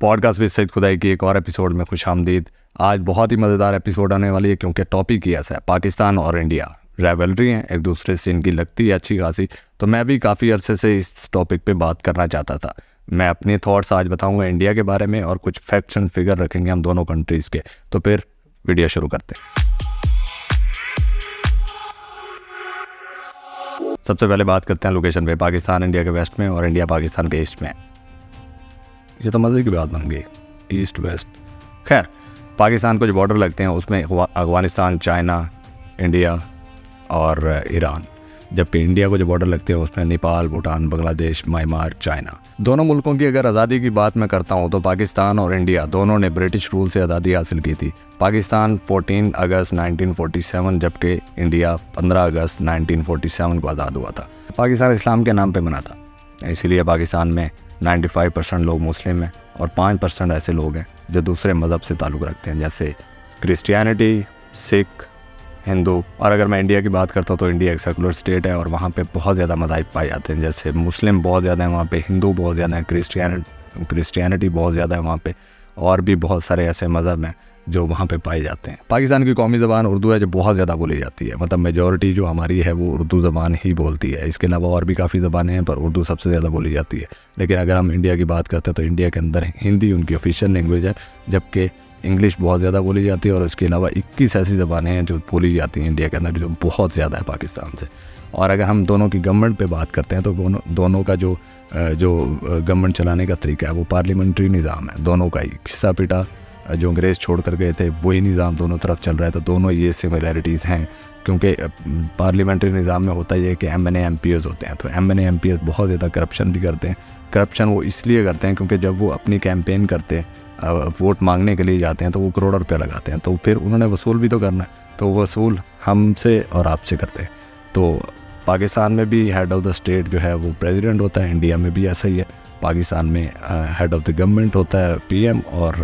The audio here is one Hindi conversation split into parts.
पॉडकास्ट विद सईद खुदाई की एक और एपिसोड में खुशामदीद। आज बहुत ही मज़ेदार एपिसोड आने वाली है क्योंकि टॉपिक ही ऐसा है, पाकिस्तान और इंडिया राइवलरी हैं, एक दूसरे से इनकी लगती है अच्छी खासी। तो मैं भी काफ़ी अरसे से इस टॉपिक पे बात करना चाहता था। मैं अपने थॉट्स आज बताऊंगा इंडिया के बारे में और कुछ फैक्ट्स एंड फिगर रखेंगे हम दोनों कंट्रीज़ के। तो फिर वीडियो शुरू करते हैं। सबसे पहले बात करते हैं लोकेशन पे। पाकिस्तान इंडिया के वेस्ट में और इंडिया पाकिस्तान के ईस्ट में। ये तो मज़े की बात बन गई, ईस्ट वेस्ट। खैर, पाकिस्तान को जो बॉर्डर लगते हैं उसमें अफगानिस्तान, चाइना, इंडिया और ईरान, जबकि इंडिया को जो बॉर्डर लगते हैं उसमें नेपाल, भूटान, बांग्लादेश, म्यांमार, चाइना। दोनों मुल्कों की अगर आज़ादी की बात मैं करता हूँ तो पाकिस्तान और इंडिया दोनों ने ब्रिटिश रूल से आज़ादी हासिल की थी। पाकिस्तान 14 अगस्त 1947 जबकि इंडिया 15 अगस्त 1947 को आज़ाद हुआ था। पाकिस्तान इस्लाम के नाम पे बना था, इसीलिए पाकिस्तान में 95% लोग मुस्लिम हैं और 5% ऐसे लोग हैं जो दूसरे मज़हब से ताल्लुक़ रखते हैं, जैसे क्रिश्चियनिटी, सिख, हिंदू। और अगर मैं इंडिया की बात करता हूँ तो इंडिया एक सेकुलर स्टेट है और वहाँ पे बहुत ज़्यादा मज़ाहिब पाए जाते हैं, जैसे मुस्लिम बहुत ज़्यादा हैं वहाँ पे, हिंदू बहुत ज़्यादा हैं, क्रिश्चियनिटी बहुत ज़्यादा है वहाँ पे, और भी बहुत सारे ऐसे मज़हब हैं जो वहाँ पे पाए जाते हैं। पाकिस्तान की कौमी ज़बान उर्दू है जो बहुत ज़्यादा बोली जाती है, मतलब मेजॉरिटी जो हमारी है वो उर्दू ज़बान ही बोलती है। इसके अलावा और भी काफ़ी ज़बानें हैं पर उर्दू सबसे ज़्यादा बोली जाती है। लेकिन अगर हम इंडिया की बात करते हैं तो इंडिया के अंदर हिंदी उनकी ऑफिशियल लैंग्वेज है, जबकि इंग्लिश बहुत ज़्यादा बोली जाती है और इसके अलावा 21 ऐसी ज़बानें हैं जो बोली जाती हैं इंडिया के अंदर, जो बहुत ज़्यादा है पाकिस्तान से। और अगर हम दोनों की गवर्नमेंट पे बात करते हैं तो दोनों का जो गवर्नमेंट चलाने का तरीका है वो पार्लियामेंट्री निज़ाम है। दोनों का ही घिसा पिटा जो अंग्रेज़ छोड़ कर गए थे वही निज़ाम दोनों तरफ चल रहा है। तो दोनों ये सिमिलैरिटीज़ हैं, क्योंकि पार्लियामेंट्री निज़ाम में होता ये कि MNA MPs होते हैं, तो MNA MPs बहुत ज़्यादा करप्शन भी करते हैं। करप्शन वो इसलिए करते हैं क्योंकि जब वो अपनी कैंपेन करते हैं, वोट मांगने के लिए जाते हैं तो वो करोड़ों रुपया लगाते हैं, तो फिर उन्होंने वसूल भी तो करना है, तो वसूल हमसे और आपसे करते हैं। तो पाकिस्तान में भी हेड ऑफ़ द स्टेट जो है वो प्रेसिडेंट होता है, इंडिया में भी ऐसा ही है। पाकिस्तान में हेड ऑफ़ द गवर्नमेंट होता है PM और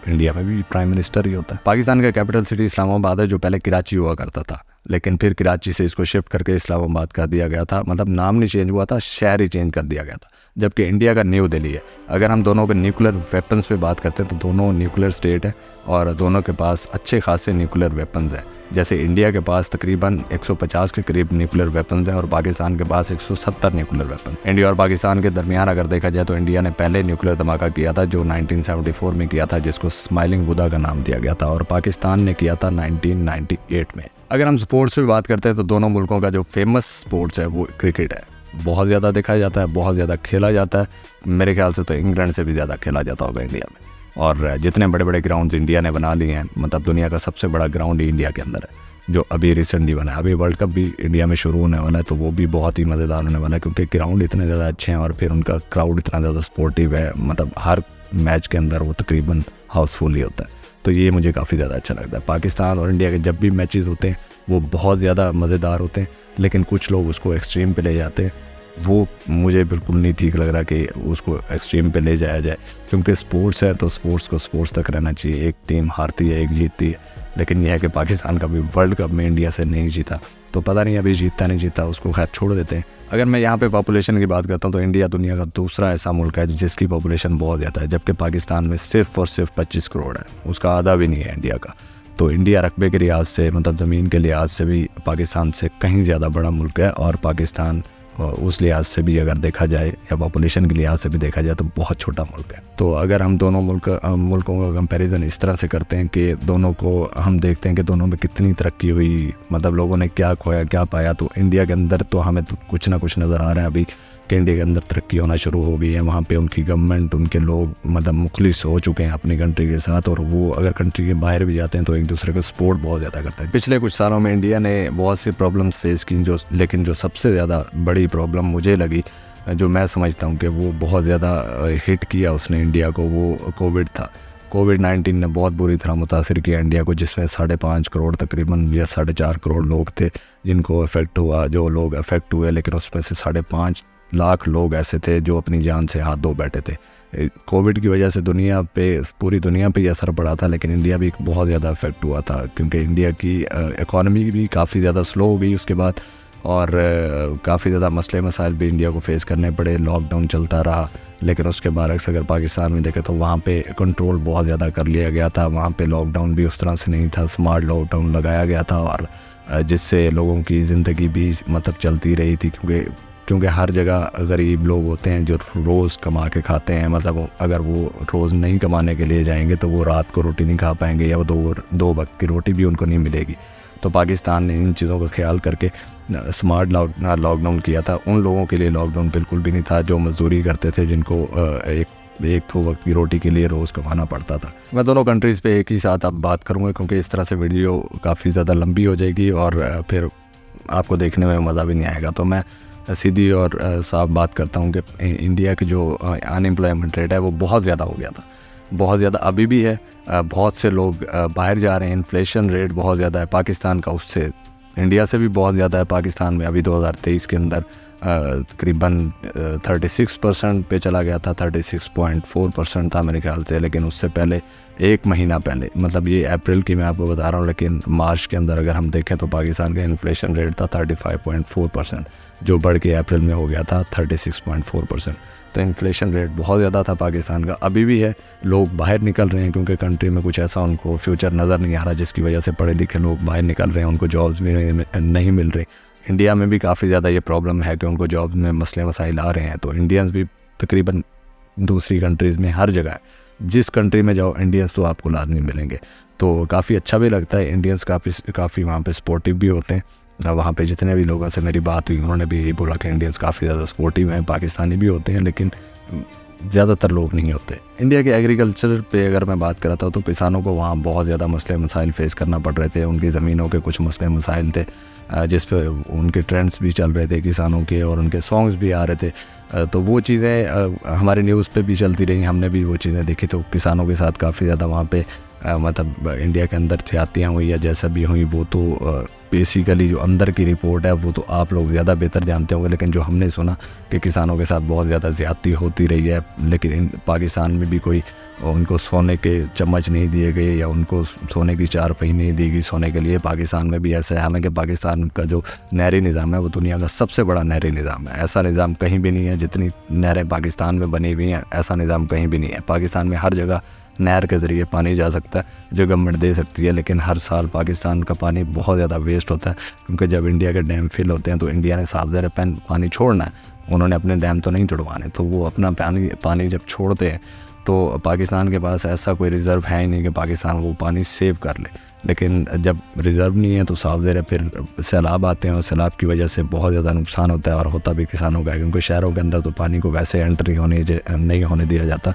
इंडिया में भी प्राइम मिनिस्टर ही होता है। पाकिस्तान का कैपिटल सिटी इस्लामाबाद है, जो पहले कराची हुआ करता था, लेकिन फिर कराची से इसको शिफ्ट करके इस्लामाबाद कर दिया गया था। मतलब नाम नहीं चेंज हुआ था, शहर ही चेंज कर दिया गया था। जबकि इंडिया का न्यू दिल्ली है। अगर हम दोनों के न्यूक्लियर वेपन्स पे बात करते हैं तो दोनों न्यूक्लियर स्टेट है और दोनों के पास अच्छे खासे न्यूक्लियर वेपन्स हैं। जैसे इंडिया के पास तकरीबन 150 के करीब न्यूक्लियर वेपन्स हैं और पाकिस्तान के पास 170 न्यूक्लियर वेपन। इंडिया और पाकिस्तान के दरमियान अगर देखा जाए तो इंडिया ने पहले न्यूक्लियर धमाका किया था जो 1974 में किया था, जिसको स्माइलिंग बुद्धा का नाम दिया गया था, और पाकिस्तान ने किया था 1998 में। अगर हम स्पोर्ट्स पे बात करते हैं तो दोनों मुल्कों का जो फेमस स्पोर्ट्स है वो क्रिकेट है। बहुत ज़्यादा देखा जाता है, बहुत ज़्यादा खेला जाता है। मेरे ख्याल से तो इंग्लैंड से भी ज़्यादा खेला जाता होगा इंडिया में। और जितने बड़े बड़े ग्राउंड्स इंडिया ने बना लिए हैं, मतलब दुनिया का सबसे बड़ा ग्राउंड ही इंडिया के अंदर है जो अभी रिसेंटली बना है। अभी वर्ल्ड कप भी इंडिया में शुरू होने वाला है, तो वो भी बहुत ही मज़ेदार होने वाला है क्योंकि ग्राउंड इतने ज़्यादा अच्छे हैं और फिर उनका क्राउड इतना ज़्यादा सपोर्टिव है। मतलब हर मैच के अंदर वो तकरीबन हाउसफुल ही होता है, तो ये मुझे काफ़ी ज़्यादा अच्छा लगता है। पाकिस्तान और इंडिया के जब भी मैचेस होते हैं वो बहुत ज़्यादा मज़ेदार होते हैं, लेकिन कुछ लोग उसको एक्सट्रीम पे ले जाते हैं। वो मुझे बिल्कुल नहीं ठीक लग रहा कि उसको एक्सट्रीम पे ले जाया जाए, क्योंकि स्पोर्ट्स है तो स्पोर्ट्स को स्पोर्ट्स तक रहना चाहिए। एक टीम हारती है, एक जीतती है, लेकिन यह है कि पाकिस्तान कभी वर्ल्ड कप में इंडिया से नहीं जीता, तो पता नहीं अभी जीतता नहीं जीता, उसको खैर छोड़ देते हैं। अगर मैं यहाँ पे पॉपुलेशन की बात करता हूँ तो इंडिया दुनिया का दूसरा ऐसा मुल्क है जिसकी पॉपुलेशन बहुत ज़्यादा है, जबकि पाकिस्तान में सिर्फ और सिर्फ 25 करोड़ है, उसका आधा भी नहीं है इंडिया का। तो इंडिया रकबे के लिहाज से, मतलब ज़मीन के लिहाज से भी पाकिस्तान से कहीं ज़्यादा बड़ा मुल्क है, और पाकिस्तान उस लिहाज से भी अगर देखा जाए या पॉपुलेशन के लिहाज से भी देखा जाए तो बहुत छोटा मुल्क है। तो अगर हम दोनों मुल्कों का कंपैरिजन इस तरह से करते हैं कि दोनों को हम देखते हैं कि दोनों में कितनी तरक्की हुई, मतलब लोगों ने क्या खोया क्या पाया, तो इंडिया के अंदर तो हमें तो कुछ ना कुछ नज़र आ रहा है अभी कि इंडिया के अंदर तरक्की होना शुरू हो गई है। वहाँ पे उनकी गवर्नमेंट, उनके लोग मतलब मुखलिस हो चुके हैं अपनी कंट्री के साथ, और वो अगर कंट्री के बाहर भी जाते हैं तो एक दूसरे को सपोर्ट बहुत ज़्यादा करते हैं। पिछले कुछ सालों में इंडिया ने बहुत सी प्रॉब्लम्स फेस की, लेकिन जो सबसे ज़्यादा बड़ी प्रॉब्लम मुझे लगी, जो मैं समझता हूँ कि वो बहुत ज़्यादा हिट किया उसने इंडिया को, वो कोविड था। कोविड-19 ने बहुत बुरी तरह मुतासिर किया इंडिया को, जिसमें 5.5 करोड़ तकरीबन या 4.5 करोड़ लोग थे जिनको इफ़ेक्ट हुआ, जो लोग इफ़ेक्ट हुए, लेकिन उसमें से 5.5 लाख लोग ऐसे थे जो अपनी जान से हाथ धो बैठे थे। कोविड की वजह से पूरी दुनिया पे असर पड़ा था, लेकिन इंडिया भी बहुत ज़्यादा इफेक्ट हुआ था क्योंकि इंडिया की इकॉनमी भी काफ़ी ज़्यादा स्लो हो गई उसके बाद, और काफ़ी ज़्यादा मसले मसाइल भी इंडिया को फेस करने पड़े, लॉकडाउन चलता रहा। लेकिन उसके बरक्स अगर पाकिस्तान में देखें तो वहाँ पे कंट्रोल बहुत ज़्यादा कर लिया गया था, वहाँ पे लॉकडाउन भी उस तरह से नहीं था, स्मार्ट लॉकडाउन लगाया गया था और जिससे लोगों की ज़िंदगी भी मतलब चलती रही थी, क्योंकि हर जगह गरीब लोग होते हैं जो रोज़ कमा के खाते हैं। मतलब अगर वो रोज़ नहीं कमाने के लिए जाएंगे तो वो रात को रोटी नहीं खा पाएंगे या वो दो वक्त की रोटी भी उनको नहीं मिलेगी। तो पाकिस्तान ने इन चीज़ों का ख्याल करके स्मार्ट लॉकडाउन किया था। उन लोगों के लिए लॉकडाउन बिल्कुल भी नहीं था जो मजदूरी करते थे, जिनको एक दो वक्त की रोटी के लिए रोज़ कमाना पड़ता था। मैं दोनों कंट्रीज़ पे एक ही साथ अब बात करूँगा, क्योंकि इस तरह से वीडियो काफ़ी ज़्यादा लंबी हो जाएगी और फिर आपको देखने में मज़ा भी नहीं आएगा। तो मैं सीधी और साफ बात करता हूँ कि इंडिया की जो अनएम्प्लॉयमेंट रेट है वो बहुत ज़्यादा हो गया था, बहुत ज़्यादा अभी भी है। बहुत से लोग बाहर जा रहे हैं, इन्फ्लेशन रेट बहुत ज़्यादा है पाकिस्तान का, उससे इंडिया से भी बहुत ज़्यादा है। पाकिस्तान में अभी 2023 के अंदर तकरीबन 36% पे चला गया था, 36.4% था मेरे ख्याल से। लेकिन उससे पहले एक महीना पहले, मतलब ये अप्रैल की मैं आपको बता रहा हूँ, लेकिन मार्च के अंदर अगर हम देखें तो पाकिस्तान का इन्फ्लेशन रेट था 35.4%, जो बढ़ के अप्रैल में हो गया था 36.4%। तो इन्फ्लेशन रेट बहुत ज़्यादा था पाकिस्तान का, अभी भी है। लोग बाहर निकल रहे हैं क्योंकि कंट्री में कुछ ऐसा उनको फ्यूचर नज़र नहीं आ रहा, जिसकी वजह से पढ़े लिखे लोग बाहर निकल रहे हैं, उनको जॉब्स भी नहीं मिल रही। इंडिया में भी काफ़ी ज़्यादा ये प्रॉब्लम है कि उनको जॉब्स में मसले मसाइल आ रहे हैं। तो इंडियंस भी तकरीबन दूसरी कंट्रीज़ में हर जगह है, जिस कंट्री में जाओ इंडियंस तो आपको लाजमी मिलेंगे। तो काफ़ी अच्छा भी लगता है, इंडियंस काफ़ी वहाँ पे सपोर्टिव भी होते हैं। वहाँ पे जितने भी लोगों से मेरी बात हुई उन्होंने भी यही बोला कि इंडियंस काफ़ी ज़्यादा सपोर्टिव हैं। पाकिस्तानी भी होते हैं लेकिन ज़्यादातर लोग नहीं होते। इंडिया के एग्रीकल्चर पे अगर मैं बात करता हूँ तो किसानों को वहाँ बहुत ज़्यादा मसले मसाइल फ़ेस करना पड़ रहे थे। उनकी ज़मीनों के कुछ मसले मसाइल थे जिस पे उनके ट्रेंड्स भी चल रहे थे किसानों के, और उनके सॉन्ग्स भी आ रहे थे। तो वो चीज़ें हमारे न्यूज़ पे भी चलती रही, हमने भी वो चीज़ें देखी। तो किसानों के साथ काफ़ी ज़्यादा वहाँ पे मतलब इंडिया के अंदर ज़्यादतियाँ हुई या जैसा भी हुई, वो तो बेसिकली जो अंदर की रिपोर्ट है वो तो आप लोग ज़्यादा बेहतर जानते होंगे। लेकिन जो हमने सुना कि किसानों के साथ बहुत ज़्यादा ज़्यादती होती रही है, लेकिन पाकिस्तान में भी कोई उनको सोने के चम्मच नहीं दिए गए या उनको सोने की चारपाई नहीं दी गई सोने के लिए। पाकिस्तान में भी ऐसा है, हालांकि पाकिस्तान का जो नहरी निज़ाम है वो दुनिया का सबसे बड़ा नहरी निज़ाम है। ऐसा निज़ाम कहीं भी नहीं है, जितनी नहरें पाकिस्तान में बनी हुई हैं ऐसा निज़ाम कहीं भी नहीं है। पाकिस्तान में हर जगह नहर के ज़रिए पानी जा सकता है जो गवर्नमेंट दे सकती है, लेकिन हर साल पाकिस्तान का पानी बहुत ज़्यादा वेस्ट होता है, क्योंकि जब इंडिया के डैम फिल होते हैं तो इंडिया ने साफ ज़रा पानी छोड़ना है, उन्होंने अपने डैम तो नहीं तोड़वाने। तो वो अपना पानी जब छोड़ते हैं तो पाकिस्तान के पास ऐसा कोई रिज़र्व है ही नहीं कि पाकिस्तान वो पानी सेव कर ले। लेकिन जब रिज़र्व नहीं है तो साफ ज़रा फिर सैलाब आते हैं और सैलाब की वजह से बहुत ज़्यादा नुकसान होता है, और होता भी किसानों का है, क्योंकि शहरों के अंदर तो पानी को वैसे एंट्री नहीं होने दिया जाता।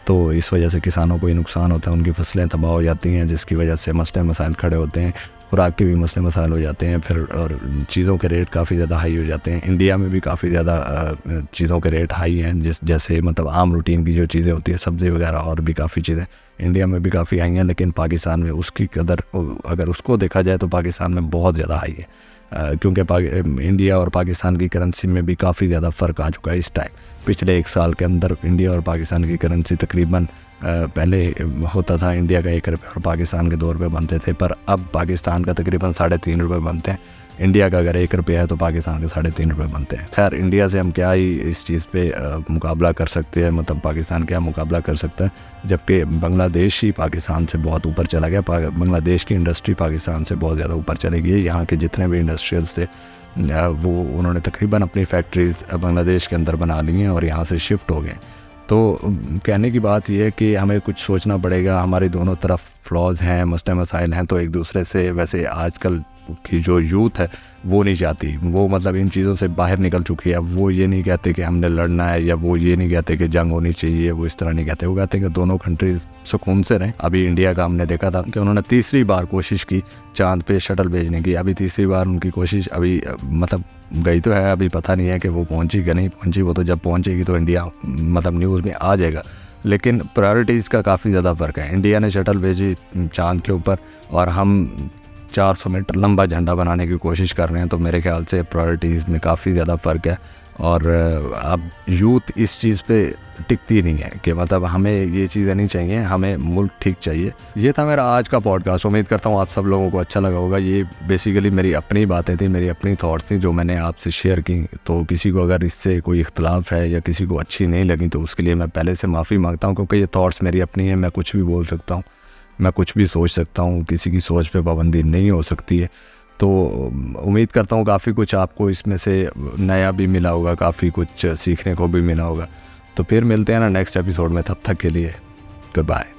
तो इस वजह से किसानों को ही नुकसान होता है, उनकी फसलें तबाह हो जाती हैं, जिसकी वजह से मसले मसाइल खड़े होते हैं, खुराक के भी मसले मसाइल हो जाते हैं फिर, और चीज़ों के रेट काफ़ी ज़्यादा हाई हो जाते हैं। इंडिया में भी काफ़ी ज़्यादा चीज़ों के रेट हाई हैं, जैसे मतलब आम रूटीन की जो चीज़ें होती है, सब्ज़ी वगैरह और भी काफ़ी चीज़ें इंडिया में भी काफ़ी हाई हैं। लेकिन पाकिस्तान में उसकी कदर अगर उसको देखा जाए तो पाकिस्तान में बहुत ज़्यादा हाई है, क्योंकि इंडिया और पाकिस्तान की करेंसी में भी काफ़ी ज़्यादा फ़र्क आ चुका है इस टाइम। पिछले 1 साल के अंदर इंडिया और पाकिस्तान की करेंसी तकरीबन पहले होता था इंडिया का 1 रुपये और पाकिस्तान के 2 रुपये बनते थे, पर अब पाकिस्तान का तकरीबन 3.5 रुपये बनते हैं। इंडिया का अगर 1 रुपया है तो पाकिस्तान के 3.5 रुपये बनते हैं। खैर इंडिया से हम क्या ही इस चीज़ पे मुकाबला कर सकते हैं, मतलब पाकिस्तान क्या मुकाबला कर सकता है, जबकि बांग्लादेश ही पाकिस्तान से बहुत ऊपर चला गया। बांग्लादेश की इंडस्ट्री पाकिस्तान से बहुत ज़्यादा ऊपर चली गई। यहाँ के जितने भी इंडस्ट्रियल्स थे वो उन्होंने तकरीबन अपनी फैक्ट्रीज़ बांग्लादेश के अंदर बना ली हैं और यहाँ से शिफ्ट हो गए। तो कहने की बात यह है कि हमें कुछ सोचना पड़ेगा। हमारी दोनों तरफ फ्लॉज हैं, मसले मसाइल हैं, तो एक दूसरे से वैसे आजकल की जो यूथ है वो नहीं चाहती, वो मतलब इन चीज़ों से बाहर निकल चुकी है। वो ये नहीं कहते कि हमने लड़ना है, या वो ये नहीं कहते कि जंग होनी चाहिए, वो इस तरह नहीं कहते। वो कहते हैं कि दोनों कंट्रीज सुकून से रहें। अभी इंडिया का हमने देखा था कि उन्होंने तीसरी बार कोशिश की चांद पे शटल भेजने की। अभी तीसरी बार उनकी कोशिश अभी मतलब गई तो है, अभी पता नहीं है कि वो पहुंची कि नहीं पहुंची। वो तो जब पहुंचेगी तो इंडिया मतलब न्यूज़ में आ जाएगा। लेकिन प्रायोरिटीज़ का काफ़ी ज़्यादा फ़र्क है। इंडिया ने शटल भेजी चांद के ऊपर और हम 400 मीटर लंबा झंडा बनाने की कोशिश कर रहे हैं, तो मेरे ख्याल से प्रायोरिटीज़ में काफ़ी ज़्यादा फ़र्क है। और अब यूथ इस चीज़ पे टिकती नहीं है कि मतलब हमें ये चीज़ें नहीं चाहिए, हमें मुल्क ठीक चाहिए। ये था मेरा आज का पॉडकास्ट। उम्मीद करता हूँ आप सब लोगों को अच्छा लगा होगा। ये बेसिकली मेरी अपनी बातें थी, मेरी अपनी थॉट्स थी जो मैंने आपसे शेयर की। तो किसी को अगर इससे कोई इख्तलाफ है या किसी को अच्छी नहीं लगी तो उसके लिए मैं पहले से माफ़ी मांगता हूँ, क्योंकि ये थॉट्स मेरी अपनी है। मैं कुछ भी बोल सकता हूँ, मैं कुछ भी सोच सकता हूँ, किसी की सोच पे पाबंदी नहीं हो सकती है। तो उम्मीद करता हूँ काफ़ी कुछ आपको इसमें से नया भी मिला होगा, काफ़ी कुछ सीखने को भी मिला होगा। तो फिर मिलते हैं ना नेक्स्ट एपिसोड में, तब तक के लिए गुड बाय।